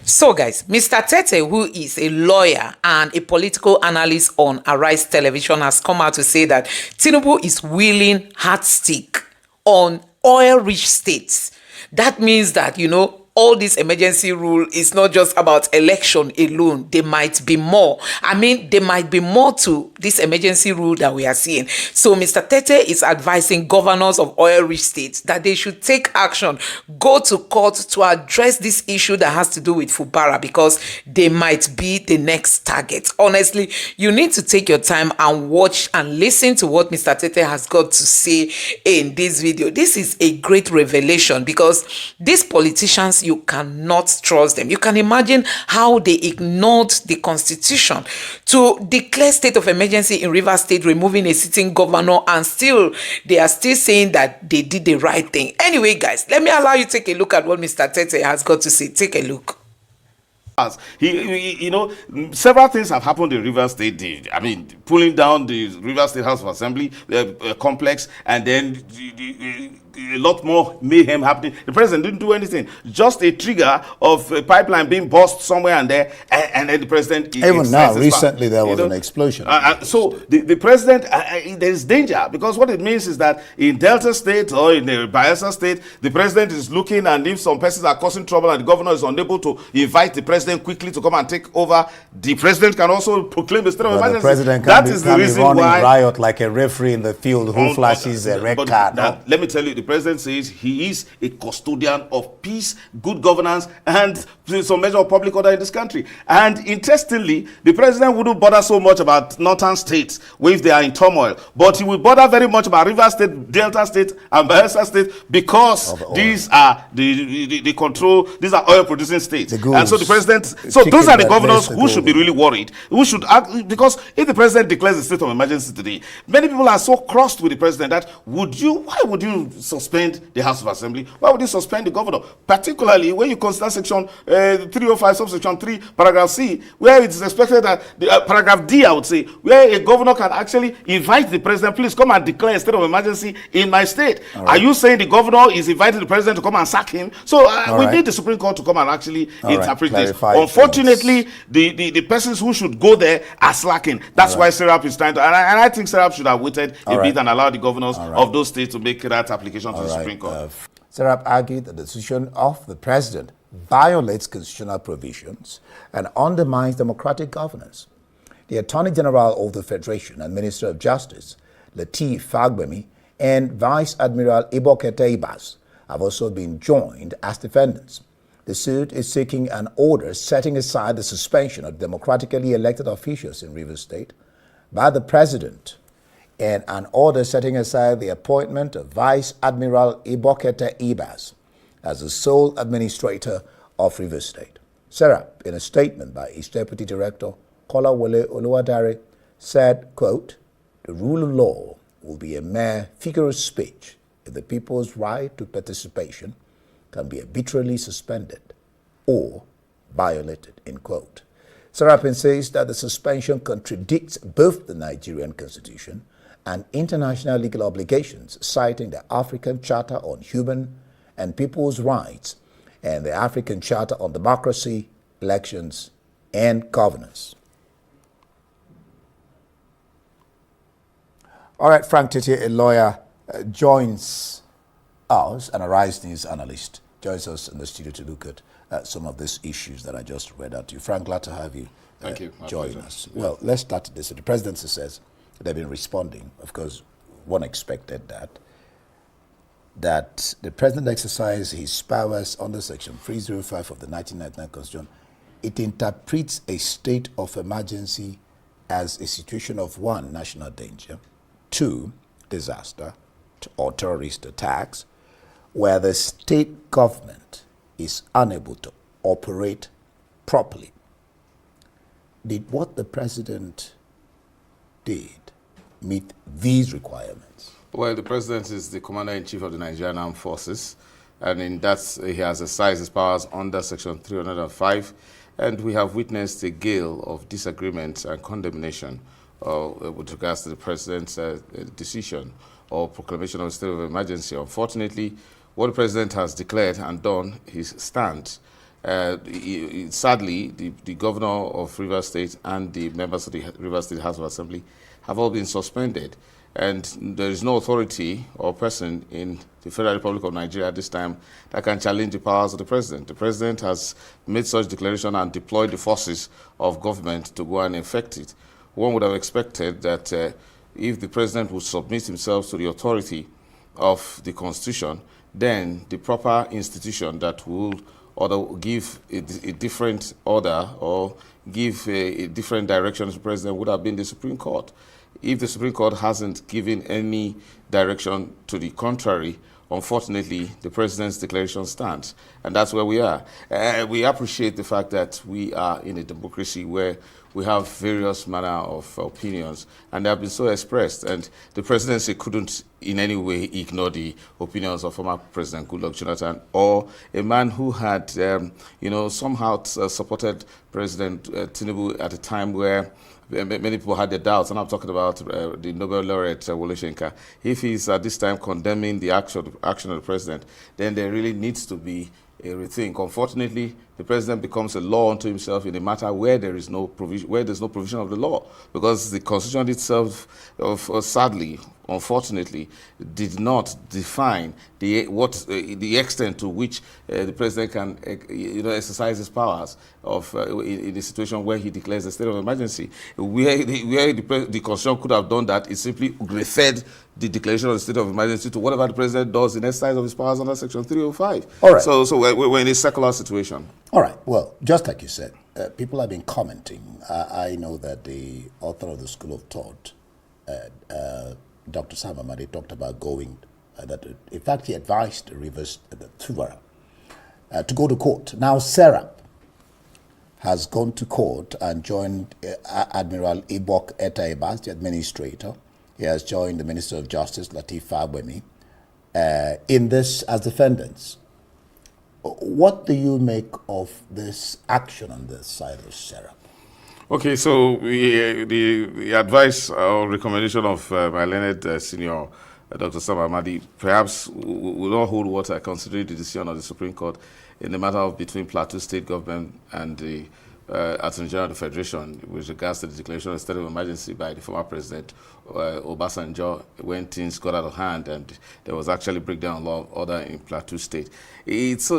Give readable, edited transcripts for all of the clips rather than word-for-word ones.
So guys, Mr. Tete, who is a lawyer and a political analyst on Arise Television, has come out to say that Tinubu is wheeling hard stick on oil-rich states. That means that, all this emergency rule is not just about election alone. There might be more. There might be more to this emergency rule that we are seeing. So Mr. Tete is advising governors of oil-rich states that they should take action, go to court to address this issue that has to do with Fubara, because they might be the next target. Honestly, you need to take your time and watch and listen to what Mr. Tete has got to say in this video. This is a great revelation, because these politicians, you cannot trust them. You can imagine how they ignored the constitution to declare state of emergency in Rivers State, removing a sitting governor, and still they are still saying that they did the right thing. Anyway, guys, let me allow you to take a look at what Mr. Tete has got to say. Take a look. Several things have happened in Rivers State. Pulling down the Rivers State House of Assembly complex, and then a lot more mayhem happening. The president didn't do anything. Just a trigger of a pipeline being burst somewhere and there, and then the president... Even now, recently there was an explosion. So the president, there is danger, because what it means is that in Delta State or in the Bayelsa State, the president is looking, and if some persons are causing trouble and the governor is unable to invite the president quickly to come and take over, the president can also proclaim a state of emergency. The president can be running riot like a referee in the field who flashes a red card. Let me tell you, the president says he is a custodian of peace, good governance, and some measure of public order in this country. And interestingly, the president wouldn't bother so much about northern states if they are in turmoil, but he will bother very much about Rivers State, Delta State, and Bayelsa State, because these are the control, these are oil producing states. And so the president, so those are the governors who should be really worried. Who should act, because if the president declares a state of emergency today, many people are so crossed with the president that why would you suspend the House of Assembly? Why would you suspend the governor? Particularly when you consider section 305 subsection 3 paragraph C, where it is expected that paragraph D, I would say, where a governor can actually invite the president, please come and declare a state of emergency in my state. Are you saying the governor is inviting the president to come and sack him? So we need the Supreme Court to come and actually interpret this. Unfortunately, the persons who should go there are slacking. That's why Serap is trying to, and I think Serap should have waited a bit and allowed the governors of those states to make that application to the Supreme Court. Serap argued that the decision of the president violates constitutional provisions and undermines democratic governance. The Attorney General of the Federation and Minister of Justice, Lateef Fagbemi, and Vice Admiral Ibokete Ibas have also been joined as defendants. The suit is seeking an order setting aside the suspension of democratically elected officials in Rivers State by the president, and an order setting aside the appointment of Vice Admiral Ibokete Ibas as the sole administrator of Rivers State. Serap, in a statement by its Deputy Director, Kolawole Oluwadare, said, quote, "The rule of law will be a mere figure of speech if the people's right to participation can be arbitrarily suspended or violated," end quote. Serap insists that the suspension contradicts both the Nigerian Constitution and international legal obligations, citing the African Charter on Human and People's Rights and the African Charter on Democracy, Elections, and Governance. All right, Frank Tete, a lawyer, joins us, an Arise News analyst, joins us in the studio to look at some of these issues that I just read out to you. Frank, glad to have you. Thank you. Join us. Well, let's start this. The presidency says they've been responding. Of course, one expected that the president exercise his powers under Section 305 of the 1999 Constitution. It interprets a state of emergency as a situation of 1, national danger, 2, disaster or terrorist attacks, where the state government is unable to operate properly. Did what the president did meet these requirements? Well, the president is the commander-in-chief of the Nigerian Armed Forces, and in that he has exercised his powers under Section 305, and we have witnessed a gale of disagreement and condemnation with regards to the president's decision or proclamation of a state of emergency. Unfortunately, what the president has declared and done, his stand, Sadly, the governor of Rivers State and the members of the Rivers State House of Assembly have all been suspended. And there is no authority or person in the Federal Republic of Nigeria at this time that can challenge the powers of the president. The president has made such declaration and deployed the forces of government to go and effect it. One would have expected that if the president would submit himself to the authority of the Constitution, then the proper institution that will give a different order or give a different direction to the president would have been the Supreme Court. If the Supreme Court hasn't given any direction to the contrary, unfortunately, the president's declaration stands. And that's where we are. We appreciate the fact that we are in a democracy where we have various manner of opinions, and they have been so expressed. And the presidency couldn't in any way ignore the opinions of former President Goodluck Jonathan, or a man who had, somehow supported President Tinubu at a time where many people had their doubts, and I'm talking about the Nobel laureate Wole Soyinka. If he's at this time condemning the action of the president, then there really needs to be a rethink. Unfortunately, the president becomes a law unto himself in a matter where there is no provision, of the law, because the Constitution itself, sadly, unfortunately, did not define the extent to which the president can exercise his powers in a situation where he declares a state of emergency. Where the Constitution could have done that is simply referred the declaration of the state of emergency to whatever the president does in exercise of his powers under Section 305. All right. So we're in a secular situation. All right. Well, just like you said, people have been commenting. I know that the author of the School of Thought, Dr. Sam Amadi, talked about going, in fact, he advised Rivers to go to court. Now, Serap has gone to court and joined Admiral Ibok Etaibas, the administrator. He has joined the Minister of Justice, Lateef Fagbemi, in this as defendants. What do you make of this action on the side of Serap? Okay, so the advice or recommendation of my learned senior, Dr. Sam Amadi, perhaps will not hold water considering the decision of the Supreme Court in the matter of between Plateau State government and the Attorney General of the Federation with regards to the declaration of state of emergency by the former president Obasanjo when things got out of hand and there was actually breakdown of law order in Plateau State. It's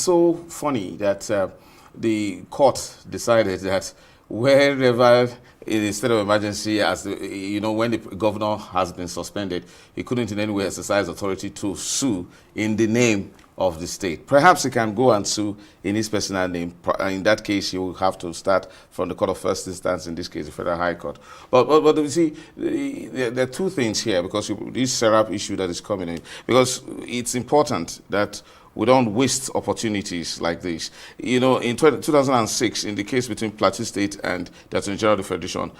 so funny that the court decided that wherever in a state of emergency, when the governor has been suspended, he couldn't in any way exercise authority to sue in the name of the state. Perhaps he can go and sue in his personal name. In that case, he will have to start from the court of first instance, in this case, the Federal High Court. But you see, there are two things here, because this Serap issue that is coming in, because it's important that we don't waste opportunities like this. In 2006, in the case between Plateau State and the Attorney General of the Federation,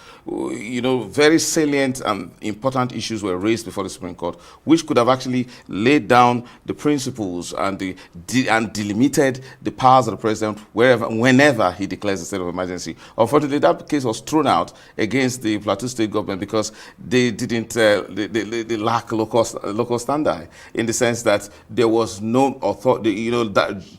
very salient and important issues were raised before the Supreme Court, which could have actually laid down the principles and delimited the powers of the president whenever he declares a state of emergency. Unfortunately, that case was thrown out against the Plateau State government because they didn't, they lack local standard, in the sense that there was no authority.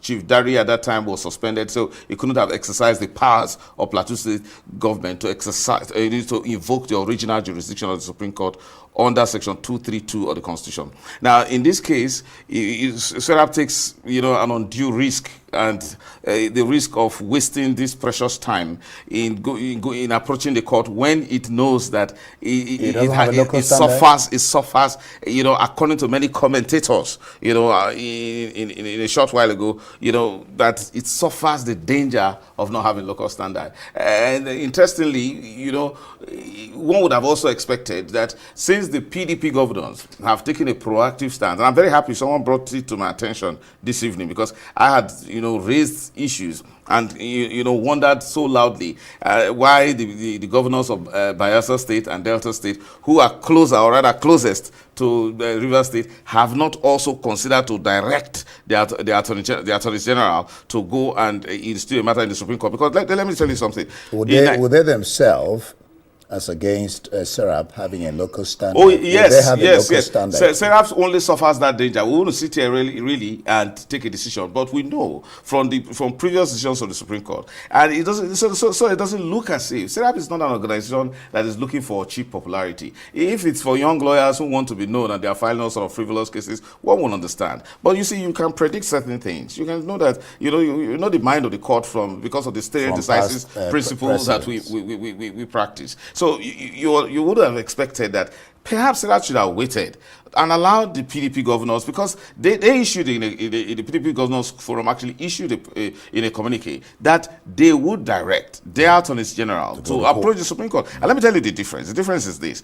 Chief Dari at that time was suspended, so he couldn't have exercised the powers of Plateau State government to invoke the original jurisdiction of the Supreme Court under Section 232 of the Constitution. Now, in this case, Serap takes an undue risk, and the risk of wasting this precious time in approaching the court when it knows that it suffers, according to many commentators, in a short while ago, that it suffers the danger of not having local standard. And interestingly, one would have also expected that since the PDP governors have taken a proactive stance, and I'm very happy someone brought it to my attention this evening, because I had, raised issues and, wondered so loudly why the governors of Bayelsa State and Delta State, who are closer, or rather closest to Rivers State, have not also considered to direct the Attorney General to go and institute a matter in the Supreme Court. Because let me tell you something. Would they themselves as against Serap having a local standard? Oh Will yes, they have a yes, local yes. standard? Serap's only suffers that danger. We want to sit here really and take a decision, but we know from previous decisions of the Supreme Court, and it doesn't. So it doesn't look as if Serap is not an organization that is looking for cheap popularity. If it's for young lawyers who want to be known and they are filing all sort of frivolous cases, one won't understand. But you see, you can predict certain things. You can know that you know the mind of the court because of the stare decisis principles that we practice. So you would have expected that perhaps that should have waited and allowed the PDP governors, because they issued in the PDP governors forum actually issued in a communique that they would direct their attorneys general to approach the Supreme Court. And let me tell you the difference. The difference is this: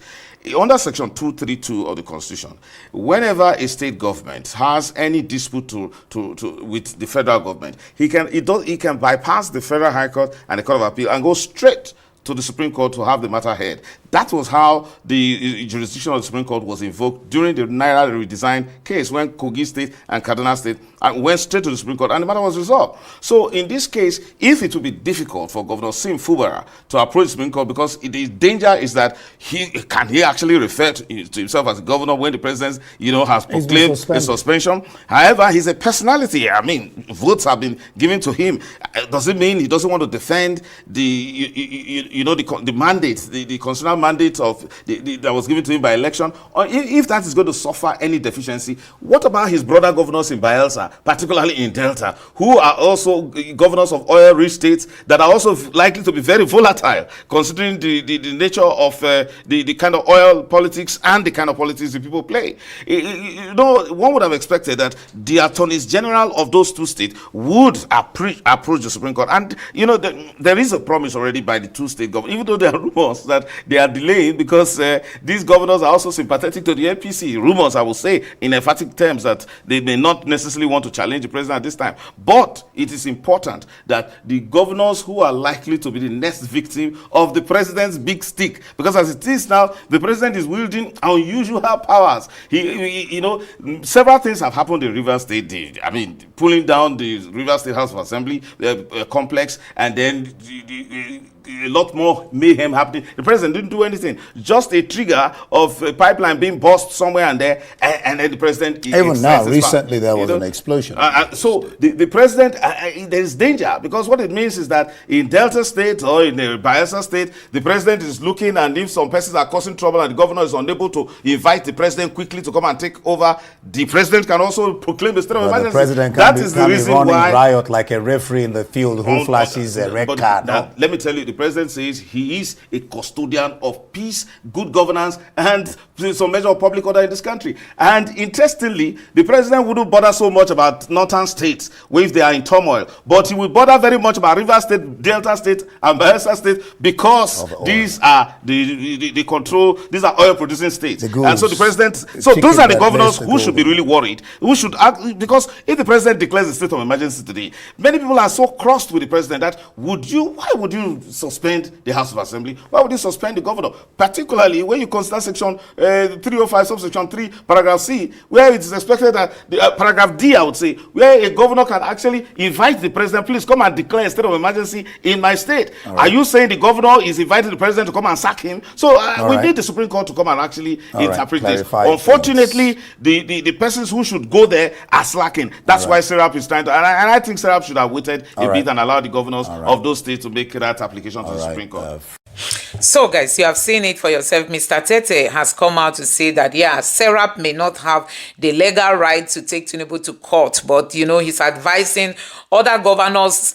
under Section 232 of the Constitution, whenever a state government has any dispute with the federal government, he can bypass the Federal High Court and the Court of Appeal and go straight to the Supreme Court to have the matter heard. That was how the jurisdiction of the Supreme Court was invoked during the Naira redesign case, when Kogi State and Kaduna State went straight to the Supreme Court and the matter was resolved. So in this case, if it would be difficult for Governor Sim Fubara to approach the Supreme Court, because the danger is that he actually refer to himself as a governor when the president, has proclaimed a suspension. However, he's a personality. I mean, votes have been given to him. Does it mean he doesn't want to defend the mandate, the constitutional mandate that was given to him by election? Or if that is going to suffer any deficiency, what about his brother governors in Bayelsa, particularly in Delta, who are also governors of oil-rich states that are also likely to be very volatile, considering the nature of the kind of oil politics and the kind of politics the people play? One would have expected that the attorneys general of those two states would approach the Supreme Court. And there is a promise already by the two state governors, even though there are rumors that they are delaying because these governors are also sympathetic to the APC. Rumors, I will say in emphatic terms, that they may not necessarily want to challenge the president at this time. But it is important that the governors who are likely to be the next victim of the president's big stick, because as it is now, the president is wielding unusual powers. Several things have happened in Rivers State. Pulling down the Rivers State House of Assembly complex, and then a lot more mayhem happening. The president didn't do anything. Just a trigger of a pipeline being burst somewhere and there, and then the president... Even now, recently there was an explosion. So the president, there is danger, because what it means is that in Delta State or in the Bayelsa State, the president is looking, and if some persons are causing trouble and the governor is unable to invite the president quickly to come and take over, the president can also proclaim a state of emergency. The president can be running riot like a referee in the field who flashes a red card. Let me tell you, the president says he is a custodian of peace, good governance, and some measure of public order in this country. And interestingly, the president wouldn't bother so much about northern states if they are in turmoil, but he will bother very much about Rivers State, Delta State, and Bayelsa State, because these are the control. These are oil-producing states, and so the president. So those are the governors who should be really worried. Who should act, because if the president declares a state of emergency today, many people are so crossed with the president that why would you suspend the House of Assembly? Why would you suspend the governor? Particularly when you consider Section 305, subsection 3, paragraph C, where it is expected that paragraph D, I would say, where a governor can actually invite the president, please come and declare a state of emergency in my state. Right. Are you saying the governor is inviting the president to come and sack him? So we need the Supreme Court to come and actually interpret this. Unfortunately, the persons who should go there are slacking. That's why Serap is trying to, and I think Serap should have waited a bit and allowed the governors of those states to make that application to the Supreme Court. So guys, you have seen it for yourself. Mr. Tete has come out to say that Serap may not have the legal right to take Tinubu to court, but he's advising other governors,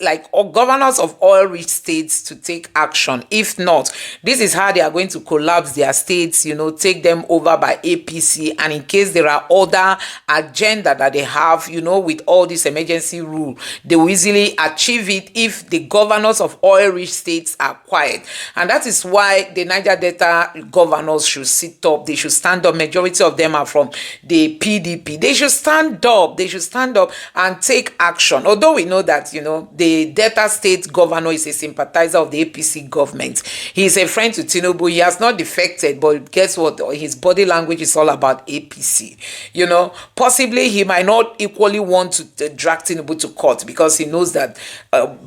governors of oil-rich states, to take action. If not, this is how they are going to collapse their states, take them over by APC, and in case there are other agenda that they have, with all this emergency rule, they will easily achieve it if the governors of oil-rich states are quiet. And that is why the Niger Delta governors should sit up. They should stand up. Majority of them are from the PDP. They should stand up. They should stand up and take action. Although we know that, the Delta State governor is a sympathizer of the APC government. He is a friend to Tinubu. He has not defected, but guess what? His body language is all about APC. Possibly he might not equally want to drag Tinubu to court, because he knows that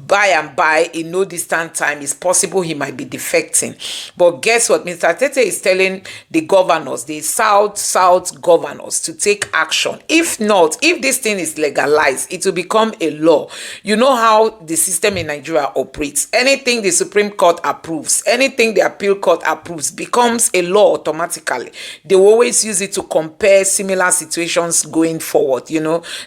by and by, in no distant time, it's possible he might be defecting. person. But guess what? Mr. Tete is telling the governors, the South governors, to take action. If not, if this thing is legalized, it will become a law. You know how the system in Nigeria operates. Anything the Supreme Court approves, anything the Appeal Court approves, becomes a law automatically. They will always use it to compare similar situations going forward.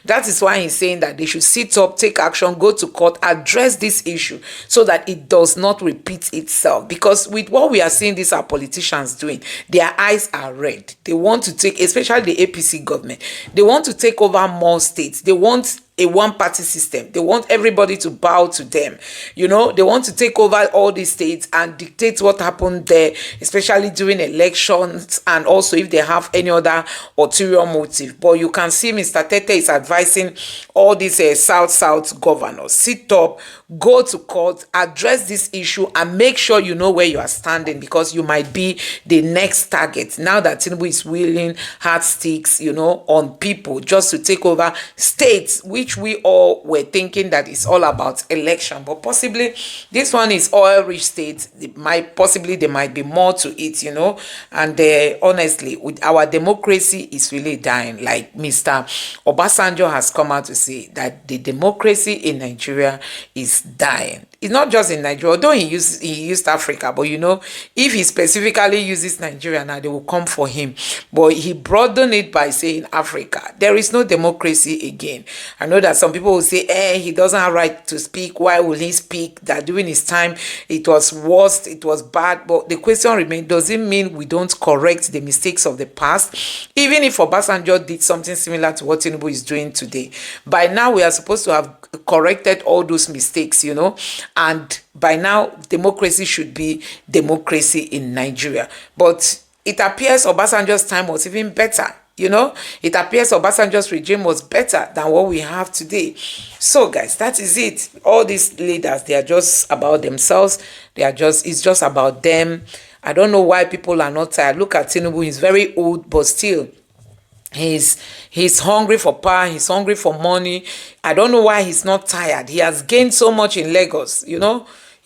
That is why he's saying that they should sit up, take action, go to court, address this issue so that it does not repeat itself. Because with what we are seeing these are politicians doing, their eyes are red. They want to take, especially the APC government, they want to take over more states. They want a one-party system. They want everybody to bow to them. They want to take over all these states and dictate what happened there, especially during elections, and also if they have any other ulterior motive. But you can see Mr. Tete is advising all these South governors, sit up, go to court, address this issue, and make sure you know where you are standing, because you might be the next target. Now that Tinubu is wielding hard sticks, on people just to take over states, which we all were thinking that it's all about election. But possibly this one is oil-rich states. There might be more to it, And honestly, with our democracy is really dying. Like Mr. Obasanjo has come out to say that the democracy in Nigeria is dying. It's not just in Nigeria, although he used Africa, but if he specifically uses Nigeria now, they will come for him. But he broadened it by saying Africa. There is no democracy again. I know that some people will say, he doesn't have right to speak. Why will he speak? That during his time, it was worst, it was bad. But the question remains, does it mean we don't correct the mistakes of the past? Even if Obasanjo did something similar to what Tinubu is doing today, by now we are supposed to have corrected all those mistakes, and by now democracy should be democracy in Nigeria. But it appears Obasanjo's time was even better. It appears Obasanjo's regime was better than what we have today. So guys, that is it. All these leaders, they are just about themselves. It's just about them. I don't know why people are not tired. Look at Tinubu. He's very old, but still he's hungry for power. He's hungry for money. I don't know why he's not tired. He has gained so much in Lagos. He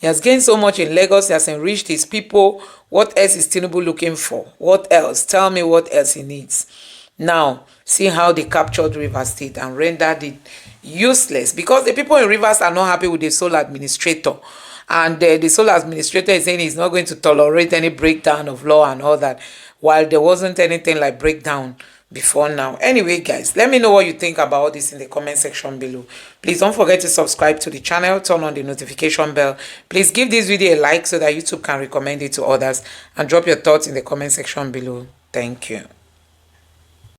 has gained so much in Lagos. He has enriched his people. What else is Tinubu looking for? What else? Tell me what else he needs. Now, see how they captured Rivers State and rendered it useless, because the people in Rivers are not happy with the sole administrator. And the sole administrator is saying he's not going to tolerate any breakdown of law and all that, while there wasn't anything like breakdown before now. Anyway, guys, let me know what you think about all this in the comment section below. Please don't forget to subscribe to the channel, turn on the notification bell. Please give this video a like so that YouTube can recommend it to others, and drop your thoughts in the comment section below. Thank you.